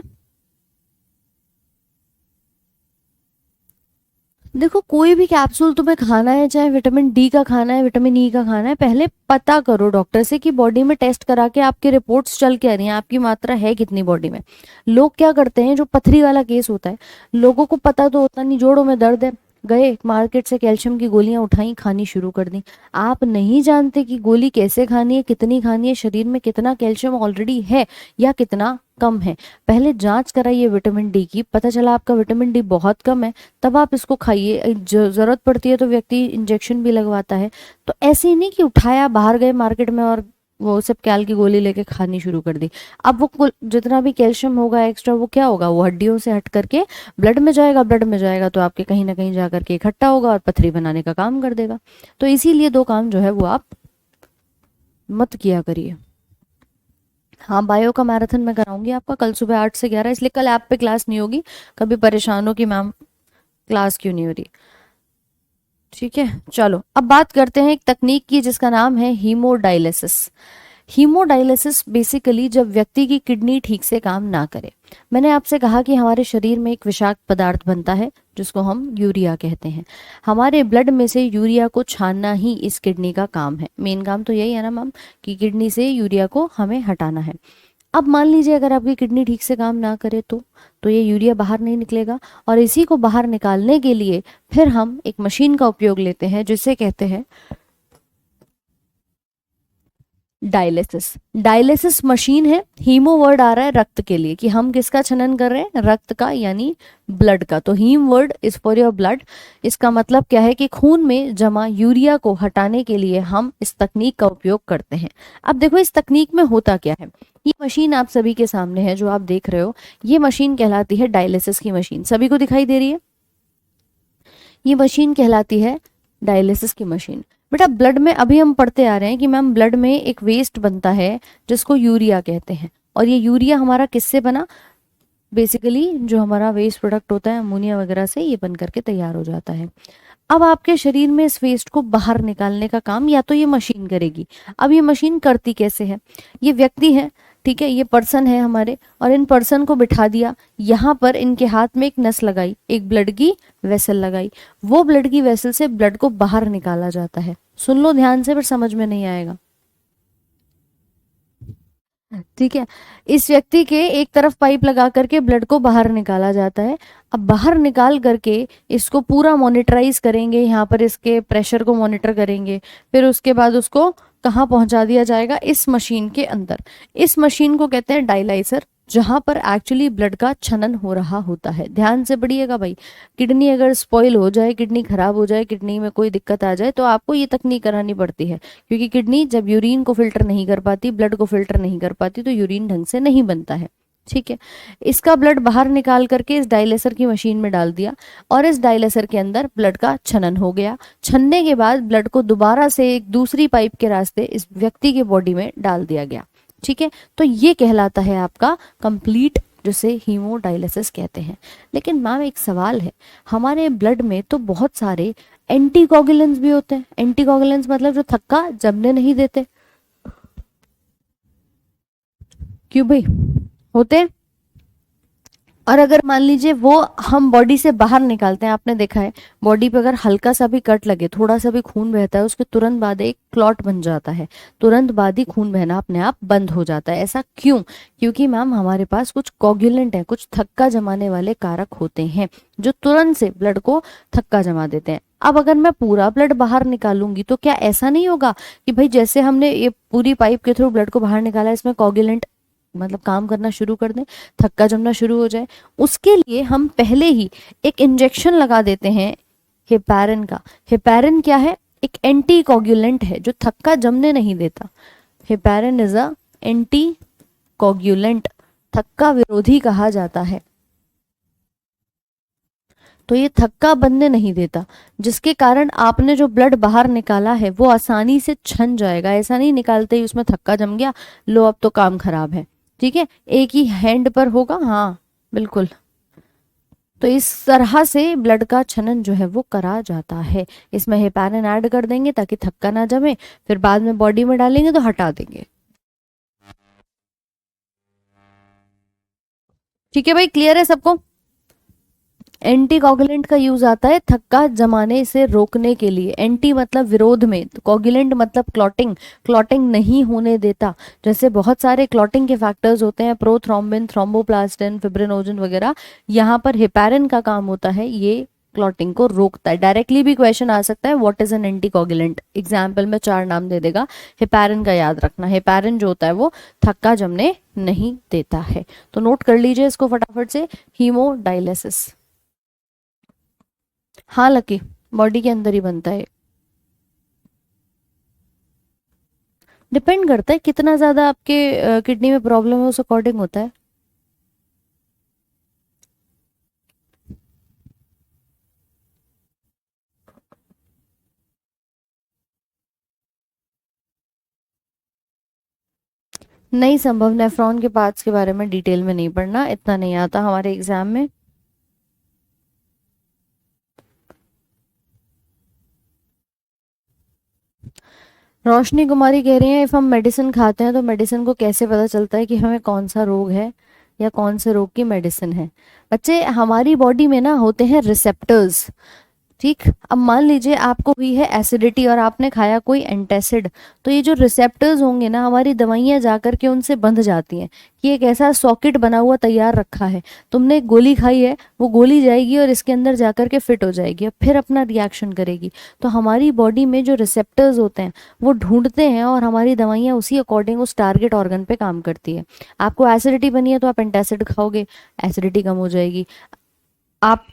देखो कोई भी कैप्सूल तुम्हें खाना है, चाहे विटामिन डी का खाना है, विटामिन ई का खाना है, पहले पता करो डॉक्टर से कि बॉडी में टेस्ट करा के आपके रिपोर्ट्स चल के आ रही हैं, आपकी मात्रा है कितनी बॉडी में। लोग क्या करते हैं, जो पथरी वाला केस होता है, लोगों को पता तो होता नहीं, जोड़ों में दर्द है, गए मार्केट से कैल्शियम की गोलियां उठाई, खानी शुरू कर दी। आप नहीं जानते कि गोली कैसे खानी है, कितनी खानी है, शरीर में कितना कैल्शियम ऑलरेडी है या कितना कम है। पहले जांच कराइए विटामिन डी की, पता चला आपका विटामिन डी बहुत कम है, तब आप इसको खाइए। जरूरत पड़ती है तो व्यक्ति इंजेक्शन भी लगवाता है। तो ऐसे ही नहीं कि उठाया, बाहर गए मार्केट में और वो सब कैल की गोली लेके खानी शुरू कर दी। अब वो जितना भी कैल्शियम होगा एक्स्ट्रा, वो क्या होगा, वो हड्डियों से हट करके ब्लड में जाएगा, ब्लड में जाएगा तो आपके कहीं ना कहीं जा करके इकट्ठा होगा और पथरी बनाने का काम कर देगा। तो इसीलिए 2 काम जो है वो आप मत किया करिए। हाँ बायो का मैराथन मैं कराऊंगी आपका कल सुबह 8 से 11, इसलिए कल ऐप पे क्लास नहीं होगी। कभी परेशान हो कि मैम क्लास क्यों नहीं हो रही, ठीक है। चलो अब बात करते हैं एक तकनीक की जिसका नाम है हीमोडायलिसिस। हीमोडायलिसिस बेसिकली जब व्यक्ति की किडनी ठीक से काम ना करे। मैंने आपसे कहा कि हमारे शरीर में एक विषाक्त पदार्थ बनता है जिसको हम यूरिया कहते हैं। हमारे ब्लड में से यूरिया को छानना ही इस किडनी का काम है। मेन काम तो यही है ना मैम, कि किडनी से यूरिया को हमें हटाना है। अब मान लीजिए अगर आपकी किडनी ठीक से काम ना करे तो ये यूरिया बाहर नहीं निकलेगा, और इसी को बाहर निकालने के लिए फिर हम एक मशीन का उपयोग लेते हैं जिसे कहते हैं डायलिसिस। डायलिसिस मशीन है, हीमो वर्ड आ रहा है रक्त के लिए, कि हम किसका छनन कर रहे हैं, रक्त का, यानी ब्लड का। तो haem word is for your blood. इसका मतलब क्या है कि खून में जमा यूरिया को हटाने के लिए हम इस तकनीक का उपयोग करते हैं। अब देखो इस तकनीक में होता क्या है। ये मशीन आप सभी के सामने है जो आप देख रहे हो, ये मशीन कहलाती है डायलिसिस की मशीन। सभी को दिखाई दे रही है, ये मशीन कहलाती है डायलिसिस की मशीन। बेटा ब्लड में अभी हम पढ़ते आ रहे हैं कि मैम ब्लड में एक वेस्ट बनता है जिसको यूरिया कहते हैं, और ये यूरिया हमारा किससे बना, बेसिकली जो हमारा वेस्ट प्रोडक्ट होता है अमोनिया वगैरह से ये बन करके तैयार हो जाता है। अब आपके शरीर में इस वेस्ट को बाहर निकालने का काम या तो ये मशीन करेगी। अब ये मशीन करती कैसे है, ये व्यक्ति है, ठीक है, ये पर्सन है हमारे, और इन पर्सन को बिठा दिया, यहाँ पर इनके हाथ में एक नस लगाई, एक ब्लड की वेसल लगाई, वो ब्लड की वेसल से ब्लड को बाहर निकाला जाता है। सुन लो ध्यान से, पर समझ में नहीं आएगा, ठीक है। इस व्यक्ति के एक तरफ पाइप लगा करके ब्लड को बाहर निकाला जाता है। अब बाहर निकाल करके इसको पूरा मॉनिटराइज करेंगे, यहाँ पर इसके प्रेशर को मॉनिटर करेंगे, फिर उसके बाद उसको कहाँ पहुंचा दिया जाएगा, इस मशीन के अंदर। इस मशीन को कहते हैं डायलाइजर, जहां पर एक्चुअली ब्लड का छनन हो रहा होता है। ध्यान से पढ़िएगा भाई, किडनी अगर स्पॉइल हो जाए, किडनी खराब हो जाए, किडनी में कोई दिक्कत आ जाए तो आपको ये तकनीक करानी पड़ती है, क्योंकि किडनी जब यूरिन को फिल्टर नहीं कर पाती, ब्लड को फिल्टर नहीं कर पाती, तो यूरिन ढंग से नहीं बनता है। ठीक है, इसका ब्लड बाहर निकाल करके इस डायलेसर की मशीन में डाल दिया, और इस डायलेसर के अंदर ब्लड का छनन हो गया। छनने के बाद ब्लड को दोबारा से एक दूसरी पाइप के रास्ते इस व्यक्ति के बॉडी में डाल दिया गया। ठीक है, तो ये कहलाता है आपका कंप्लीट, जिसे हीमोडायलिसिस कहते हैं। लेकिन मैम एक सवाल है, हमारे ब्लड में तो बहुत सारे एंटीकोगुलेंट्स भी होते हैं। एंटीकोगुलेंट्स मतलब जो थक्का जमने नहीं देते, क्यों भाई होते हैं। और अगर मान लीजिए वो हम बॉडी से बाहर निकालते हैं, आपने देखा है बॉडी पे अगर हल्का सा भी कट लगे, थोड़ा सा भी खून बहता है, उसके तुरंत बाद एक क्लॉट बन जाता है, तुरंत बाद ही खून बहना अपने आप बंद हो जाता है। ऐसा क्यों? क्योंकि मैम हमारे पास कुछ कोगुलेंट है, कुछ थक्का जमाने वाले कारक होते हैं जो तुरंत से ब्लड को थक्का जमा देते हैं। अब अगर मैं पूरा ब्लड बाहर निकालूंगी तो क्या ऐसा नहीं होगा कि भाई जैसे हमने ये पूरी पाइप के थ्रू ब्लड को बाहर निकाला, इसमें कोगुलेंट मतलब काम करना शुरू कर दें, थक्का जमना शुरू हो जाए? उसके लिए हम पहले ही एक इंजेक्शन लगा देते हैं हेपारिन का। हेपारिन क्या है? एक एंटी कोगुलेंट है जो थक्का जमने नहीं देता। Heparin is a anti coagulant, थक्का विरोधी कहा जाता है। तो ये थक्का बनने नहीं देता, जिसके कारण आपने जो ब्लड बाहर निकाला है वो आसानी से छन जाएगा। ऐसा नहीं निकालते ही उसमें थक्का जम गया, लो अब तो काम खराब है। ठीक है, एक ही हैंड पर होगा, हाँ बिल्कुल। तो इस तरह से ब्लड का छनन जो है वो करा जाता है। इसमें हेपारिन ऐड कर देंगे ताकि थक्का ना जमे, फिर बाद में बॉडी में डालेंगे तो हटा देंगे। ठीक है भाई, क्लियर है सबको? एंटीकोगुलेंट का यूज आता है थक्का जमाने से रोकने के लिए। एंटी मतलब विरोध में, कोगुलेंट मतलब क्लॉटिंग, क्लॉटिंग नहीं होने देता। जैसे बहुत सारे क्लॉटिंग के फैक्टर्स होते हैं, प्रोथ्रोम्बिन, थ्रोम्बोप्लास्टिन, फिब्रिनोजन वगैरह, यहाँ पर हेपारिन का काम होता है, ये क्लॉटिंग को रोकता है। डायरेक्टली भी क्वेश्चन आ सकता है, what is an anticoagulant, example में 4 नाम दे देगा। हेपारिन का याद रखना, हेपारिन जो होता है वो थक्का जमने नहीं देता है। तो नोट कर लीजिए इसको फटाफट से, हीमोडायलिसिस। हाँ लकी, बॉडी के अंदर ही बनता है। डिपेंड करता है कितना ज्यादा आपके किडनी में प्रॉब्लम है, उस अकॉर्डिंग होता है। नहीं संभव, नेफ्रॉन के पार्ट्स के बारे में डिटेल में नहीं पढ़ना, इतना नहीं आता हमारे एग्जाम में। रोशनी कुमारी कह रही है, इफ हम मेडिसिन खाते हैं तो मेडिसिन को कैसे पता चलता है कि हमें कौन सा रोग है या कौन से रोग की मेडिसिन है? बच्चे हमारी बॉडी में ना होते हैं रिसेप्टर्स। ठीक, अब मान लीजिए आपको हुई है एसिडिटी और आपने खाया कोई एंटासिड, तो ये जो रिसेप्टर्स होंगे ना, हमारी दवाइयां जाकर के उनसे बंध जाती हैं कि एक ऐसा सॉकेट बना हुआ तैयार रखा है, तुमने एक गोली खाई है, वो गोली जाएगी और इसके अंदर जाकर के फिट हो जाएगी और फिर अपना रिएक्शन करेगी। तो हमारी बॉडी में जो रिसेप्टर्स होते हैं वो ढूंढते हैं और हमारी दवाइयां उसी अकॉर्डिंग उस टारगेट ऑर्गन पे काम करती है। आपको एसिडिटी बनी है तो आप एंटासिड खाओगे, एसिडिटी कम हो जाएगी। आप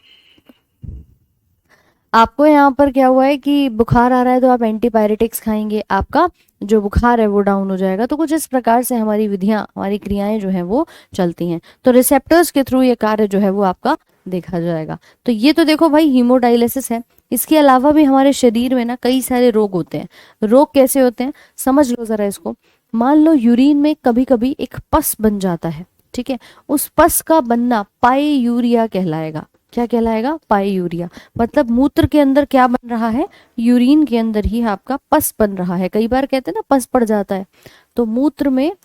आपको यहाँ पर क्या हुआ है कि बुखार आ रहा है तो आप एंटीपायरेटिक्स खाएंगे, आपका जो बुखार है वो डाउन हो जाएगा। तो कुछ इस प्रकार से हमारी विधियां, हमारी क्रियाएं जो हैं वो चलती हैं। तो रिसेप्टर्स के थ्रू ये कार्य जो है वो आपका देखा जाएगा। तो ये तो देखो भाई हीमोडायलिसिस है। इसके अलावा भी हमारे शरीर में ना कई सारे रोग होते हैं। रोग कैसे होते हैं समझ लो जरा इसको। मान लो यूरिन में कभी कभी एक पस बन जाता है, ठीक है, उस पस का बनना पाईयूरिया कहलाएगा। क्या कहलाएगा? पाईयूरिया। मतलब मूत्र के अंदर क्या बन रहा है? यूरिन के अंदर ही आपका पस बन रहा है। कई बार कहते हैं ना पस पड़ जाता है, तो मूत्र में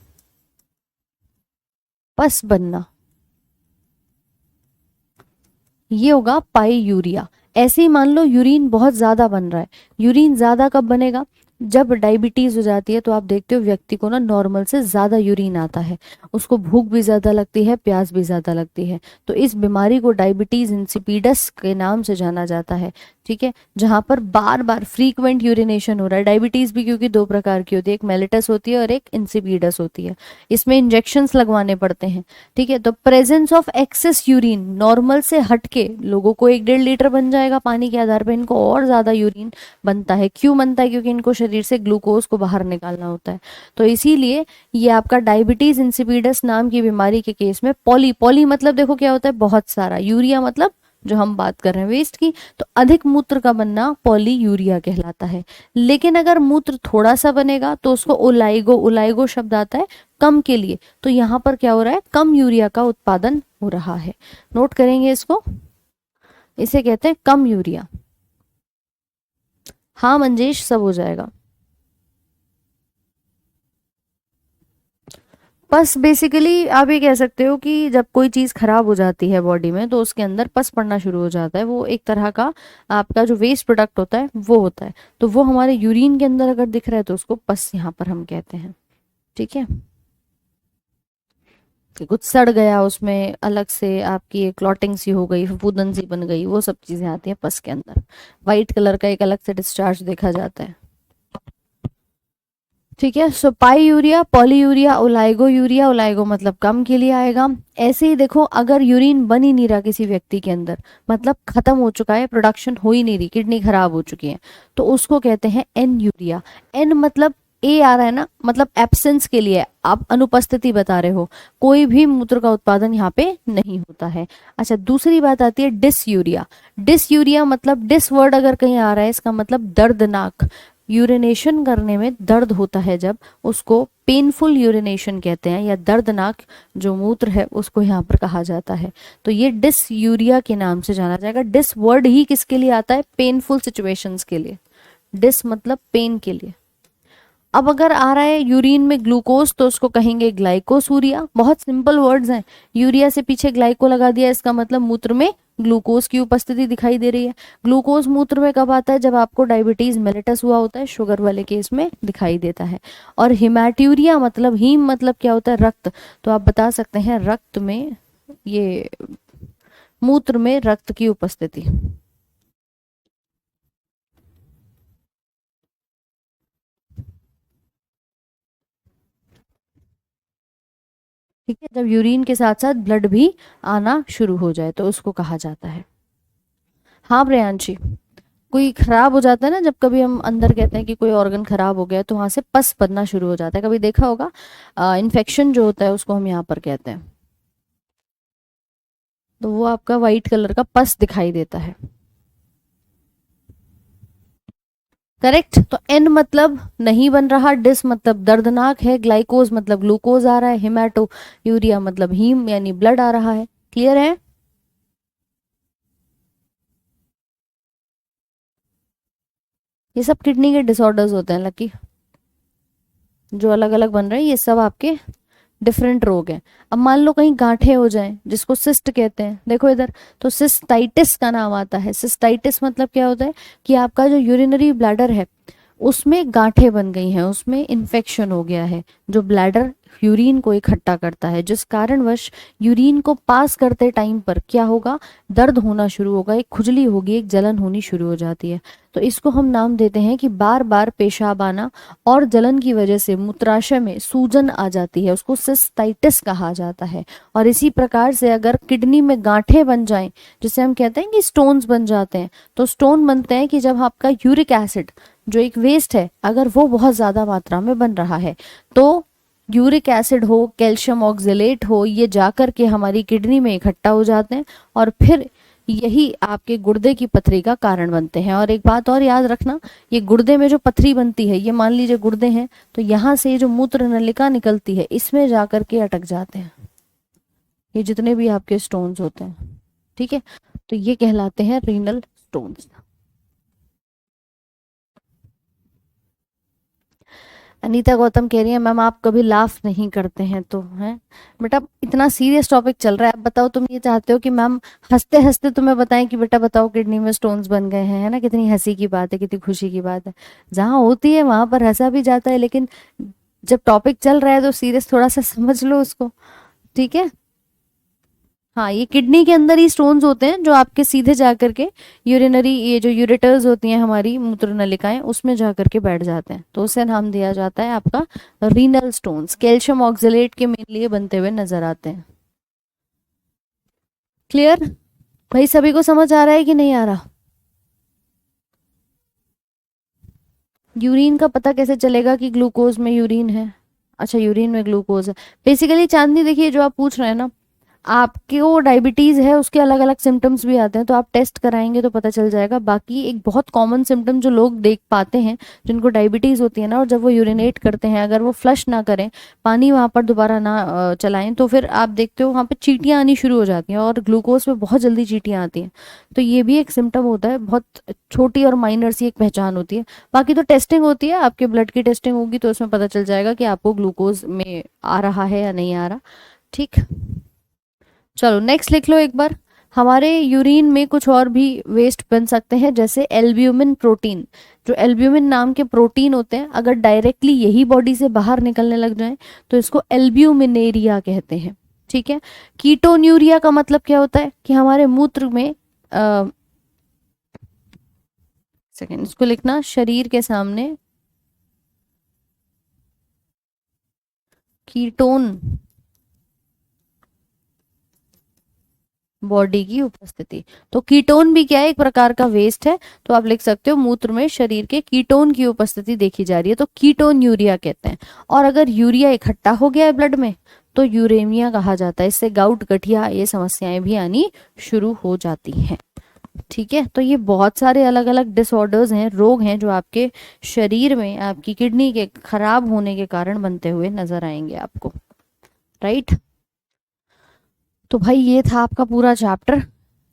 पस बनना, ये होगा पाईयूरिया। ऐसे ही मान लो यूरिन बहुत ज्यादा बन रहा है। यूरिन ज्यादा कब बनेगा? जब डायबिटीज हो जाती है तो आप देखते हो व्यक्ति को ना नॉर्मल से ज्यादा यूरिन आता है, उसको भूख भी ज्यादा लगती है, प्यास भी ज्यादा लगती है। तो इस बीमारी को डायबिटीज इंसिपिडस के नाम से जाना जाता है। ठीक है, जहां पर बार बार फ्रीक्वेंट यूरिनेशन हो रहा है। डायबिटीज भी क्योंकि दो प्रकार की होती है, एक मेलिटस होती है और एक इंसिपिडस होती है। इसमें इंजेक्शंस लगवाने पड़ते हैं। ठीक है, तो presence of excess urine, normal से हटके लोगों को 1-1.5 लीटर बन जाएगा पानी के आधार पर, इनको और ज्यादा यूरिन बनता है। क्यों बनता है? क्योंकि इनको शरीर से ग्लूकोज को बाहर निकालना होता है। तो इसीलिए ये आपका डायबिटीज इंसिपिडस नाम की बीमारी के केस में पॉली, पॉली मतलब देखो क्या होता है, बहुत सारा, यूरिया मतलब जो हम बात कर रहे हैं वेस्ट की, तो अधिक मूत्र का बनना पॉली यूरिया कहलाता है। लेकिन अगर मूत्र थोड़ा सा बनेगा तो उसको ओलाइगो, ओलाइगो शब्द आता है कम के लिए। तो यहाँ पर क्या हो रहा है, कम यूरिया का उत्पादन हो रहा है। नोट करेंगे इसको, इसे कहते हैं कम यूरिया। हाँ मंजेश, सब हो जाएगा। पस बेसिकली आप ये कह सकते हो कि जब कोई चीज़ खराब हो जाती है बॉडी में तो उसके अंदर पस पड़ना शुरू हो जाता है। वो एक तरह का आपका जो वेस्ट प्रोडक्ट होता है वो होता है। तो वो हमारे यूरिन के अंदर अगर दिख रहा है तो उसको पस यहाँ पर हम कहते हैं। ठीक है, कि कुछ सड़ गया, उसमें अलग से आपकी एक क्लॉटिंग सी हो गई, फफूंदन सी बन गई, वो सब चीज़ें आती हैं पस के अंदर। वाइट कलर का एक अलग से डिस्चार्ज देखा जाता है। ठीक है, सो पाई यूरिया, पॉली यूरिया, ओलाइगो यूरिया, ओलाइगो मतलब कम के लिए आएगा। ऐसे ही देखो, अगर यूरिन बन ही नहीं रहा किसी व्यक्ति के अंदर, मतलब खत्म हो चुका है, प्रोडक्शन हो ही नहीं रही, किडनी खराब हो चुकी है, तो उसको कहते हैं एन यूरिया। एन मतलब ए आ रहा है ना, मतलब एब्सेंस के लिए, आप अनुपस्थिति बता रहे हो, कोई भी मूत्र का उत्पादन यहाँ पे नहीं होता है। अच्छा, दूसरी बात आती है डिस यूरिया। डिस यूरिया मतलब, डिस वर्ड अगर कहीं आ रहा है इसका मतलब दर्दनाक, यूरिनेशन करने में दर्द होता है जब, उसको पेनफुल यूरिनेशन कहते हैं, या दर्दनाक जो मूत्र है उसको यहाँ पर कहा जाता है। तो ये डिस यूरिया के नाम से जाना जाएगा। डिस वर्ड ही किसके लिए आता है? पेनफुल सिचुएशंस के लिए। डिस मतलब पेन के लिए। अब अगर आ रहा है यूरिन में ग्लूकोज तो उसको कहेंगे ग्लाइकोसूरिया। बहुत सिंपल वर्ड्स हैं, यूरिया से पीछे ग्लाइको लगा दिया, इसका मतलब मूत्र में ग्लूकोज की उपस्थिति दिखाई दे रही है। ग्लूकोज मूत्र में कब आता है? जब आपको डायबिटीज मेलिटस हुआ होता है, शुगर वाले केस में दिखाई देता है। और हिमैट्यूरिया मतलब, हीम मतलब क्या होता है? रक्त। तो आप बता सकते हैं रक्त में, ये मूत्र में रक्त की उपस्थिति। ठीक है, जब यूरिन के साथ साथ ब्लड भी आना शुरू हो जाए तो उसको कहा जाता है। हाँ प्रियांशी, कोई खराब हो जाता है ना, जब कभी हम अंदर कहते हैं कि कोई ऑर्गन खराब हो गया तो वहां से पस बनना शुरू हो जाता है, कभी देखा होगा। इन्फेक्शन जो होता है उसको हम यहाँ पर कहते हैं। तो वो आपका वाइट कलर का पस दिखाई देता है। करेक्ट। तो एन मतलब नहीं बन रहा, डिस मतलब दर्दनाक है, ग्लाइकोज मतलब ग्लूकोज आ रहा है, हिमैटो यूरिया मतलब हीम यानी ब्लड आ रहा है। क्लियर है? ये सब किडनी के डिसऑर्डर्स होते हैं लकी, जो अलग अलग बन रहे हैं, ये सब आपके डिफरेंट रोग हैं। अब मान लो कहीं गांठें हो जाएं, जिसको सिस्ट कहते हैं, देखो इधर, तो सिस्टाइटिस का नाम आता है। सिस्टाइटिस मतलब क्या होता है कि आपका जो यूरिनरी ब्लैडर है उसमें गांठें बन गई हैं, उसमें इन्फेक्शन हो गया है, जो ब्लैडर यूरिन को इकट्ठा करता है, जिस कारणवश यूरिन को पास करते टाइम पर क्या होगा? दर्द होना शुरू होगा, एक खुजली होगी, एक जलन होनी शुरू हो जाती है। तो इसको हम नाम देते हैं कि बार बार पेशाब आना और जलन की वजह से मूत्राशय में सूजन आ जाती है, उसको सिस्टाइटिस कहा जाता है। और इसी प्रकार से अगर किडनी में गांठें बन जाएं, जिसे हम कहते हैं कि स्टोन्स बन जाते हैं, तो स्टोन बनते हैं कि जब आपका यूरिक एसिड जो एक वेस्ट है, अगर वो बहुत ज्यादा मात्रा में बन रहा है, तो यूरिक एसिड हो, कैल्शियम ऑक्जेलेट हो, ये जाकर के हमारी किडनी में इकट्ठा हो जाते हैं और फिर यही आपके गुर्दे की पथरी का कारण बनते हैं। और एक बात और याद रखना, ये गुर्दे में जो पथरी बनती है, ये मान लीजिए गुर्दे हैं, तो यहाँ से जो मूत्र नलिका निकलती है इसमें जाकर के अटक जाते हैं ये जितने भी आपके स्टोन्स होते हैं। ठीक है, तो ये कहलाते हैं रीनल स्टोन्स। अनीता गौतम कह रही है मैम आप कभी लाफ नहीं करते हैं तो हैं। बेटा इतना सीरियस टॉपिक चल रहा है, अब बताओ तुम ये चाहते हो कि मैम हंसते हंसते तुम्हें बताएं कि बेटा बताओ किडनी में स्टोन्स बन गए हैं, है ना, कितनी हंसी की बात है, कितनी खुशी की बात है। जहाँ होती है वहां पर हंसा भी जाता है, लेकिन जब टॉपिक चल रहा है तो सीरियस थोड़ा सा समझ लो उसको, ठीक है। हाँ, ये किडनी के अंदर ही स्टोन्स होते हैं जो आपके सीधे जा करके यूरिनरी, ये जो यूरेटर्स होती हैं हमारी मूत्र नलिकाएं, उसमें जा करके बैठ जाते हैं, तो उसे नाम दिया जाता है आपका रीनल स्टोन्स। कैल्शियम ऑक्सलेट के मेनली बनते हुए नजर आते हैं। क्लियर भाई, सभी को समझ आ रहा है कि नहीं आ रहा? यूरिन का पता कैसे चलेगा कि ग्लूकोज में यूरिन है? अच्छा, यूरिन में ग्लूकोज है। बेसिकली चांदनी देखिए, जो आप पूछ रहे हैं ना, आपके वो डायबिटीज है उसके अलग अलग सिम्टम्स भी आते हैं, तो आप टेस्ट कराएंगे तो पता चल जाएगा। बाकी एक बहुत कॉमन सिम्टम जो लोग देख पाते हैं जिनको डायबिटीज होती है ना, और जब वो यूरिनेट करते हैं, अगर वो फ्लश ना करें, पानी वहां पर दोबारा ना चलाएं, तो फिर आप देखते हो वहां पे चींटियां आनी शुरू हो जाती हैं, और ग्लूकोज पे बहुत जल्दी चींटियां आती हैं। तो ये भी एक सिम्टम होता है, बहुत छोटी और माइनर सी एक पहचान होती है। बाकी तो टेस्टिंग होती है, आपके ब्लड की टेस्टिंग होगी तो उसमें पता चल जाएगा कि आपको ग्लूकोज में आ रहा है या नहीं आ रहा। ठीक, चलो नेक्स्ट लिख लो एक बार। हमारे यूरिन में कुछ और भी वेस्ट बन सकते हैं, जैसे एल्ब्यूमिन प्रोटीन। जो एल्ब्यूमिन नाम के प्रोटीन होते हैं, अगर डायरेक्टली यही बॉडी से बाहर निकलने लग जाए तो इसको एल्ब्यूमिनेरिया कहते हैं, ठीक है। कीटोन्यूरिया का मतलब क्या होता है कि हमारे मूत्र में सेकेंड इसको लिखना, शरीर के सामने कीटोन बॉडी की उपस्थिति। तो कीटोन भी क्या है, एक प्रकार का वेस्ट है, तो आप लिख सकते हो मूत्र में शरीर के कीटोन की उपस्थिति देखी जा रही है, तो कीटोन यूरिया कहते हैं। और अगर यूरिया इकट्ठा हो गया है ब्लड में तो यूरेमिया कहा जाता है। इससे गाउट, गठिया, ये समस्याएं भी आनी शुरू हो जाती हैं, ठीक है। तो ये बहुत सारे अलग अलग डिसऑर्डर्स हैं, रोग हैं, जो आपके शरीर में आपकी किडनी के खराब होने के कारण बनते हुए नजर आएंगे आपको, राइट। तो भाई ये था आपका पूरा चैप्टर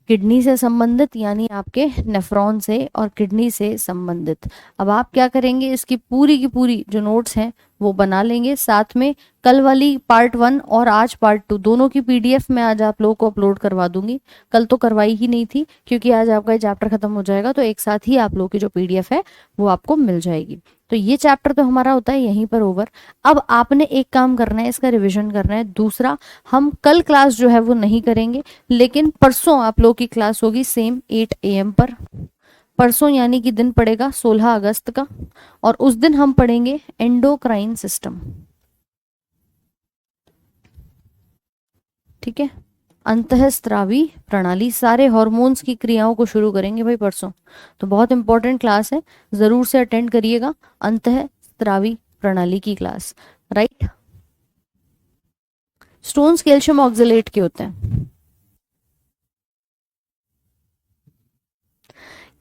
किडनी से संबंधित, यानी आपके नेफ्रॉन से और किडनी से संबंधित। अब आप क्या करेंगे, इसकी पूरी की पूरी जो नोट्स हैं वो बना लेंगे, साथ में कल वाली पार्ट 1 और आज पार्ट 2 दोनों की पीडीएफ मैं आज आप लोगों को अपलोड करवा दूंगी। कल तो करवाई ही नहीं थी क्योंकि आज आपका ये चैप्टर खत्म हो जाएगा, तो एक साथ ही आप लोगों की जो पीडीएफ है वो आपको मिल जाएगी। तो ये चैप्टर तो हमारा होता है यहीं पर ओवर। अब आपने एक काम करना है, इसका रिविजन करना है। दूसरा, हम कल क्लास जो है वो नहीं करेंगे, लेकिन परसों आप लोगों की क्लास होगी सेम 8 AM पर। परसों यानी कि दिन पड़ेगा 16 अगस्त का, और उस दिन हम पढ़ेंगे एंडोक्राइन सिस्टम, ठीक है। अंतःस्त्रावी प्रणाली, सारे हार्मोन्स की क्रियाओं को शुरू करेंगे भाई परसों, तो बहुत इंपॉर्टेंट क्लास है, जरूर से अटेंड करिएगा अंतःस्त्रावी प्रणाली की class, right. Stones calcium oxalate के होते हैं।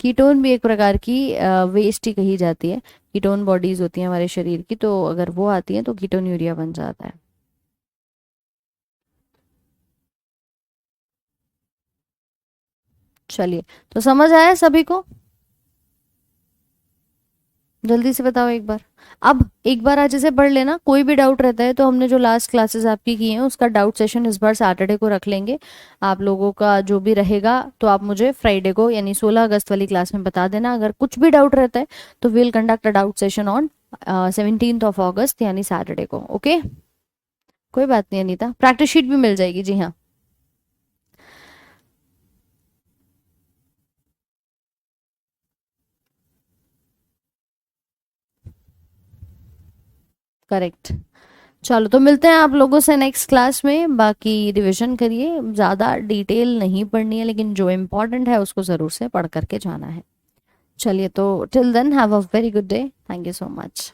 कीटोन भी एक प्रकार की वेस्ट ही कही जाती है। कीटोन बॉडीज होती हैं हमारे शरीर की, तो अगर वो आती है तो कीटोन यूरिया बन जाता है। चलिए, तो समझ आया सभी को? जल्दी से बताओ एक बार। अब एक बार आज इसे पढ़ लेना, कोई भी डाउट रहता है तो हमने जो लास्ट क्लासेस आपकी की हैं उसका डाउट सेशन इस बार सैटरडे को रख लेंगे। आप लोगों का जो भी रहेगा तो आप मुझे फ्राइडे को यानी 16 अगस्त वाली क्लास में बता देना। अगर कुछ भी डाउट रहता है तो will conduct a doubt session on 17th अगस्त यानी सैटरडे को, ओके। कोई बात नहीं अनीता, प्रैक्टिस शीट भी मिल जाएगी, जी हाँ। करेक्ट। चलो, तो मिलते हैं आप लोगों से नेक्स्ट क्लास में। बाकी रिवीजन करिए, ज़्यादा डिटेल नहीं पढ़नी है, लेकिन जो इम्पोर्टेंट है उसको ज़रूर से पढ़ करके जाना है। चलिए, तो till then have a very good day, thank you so much.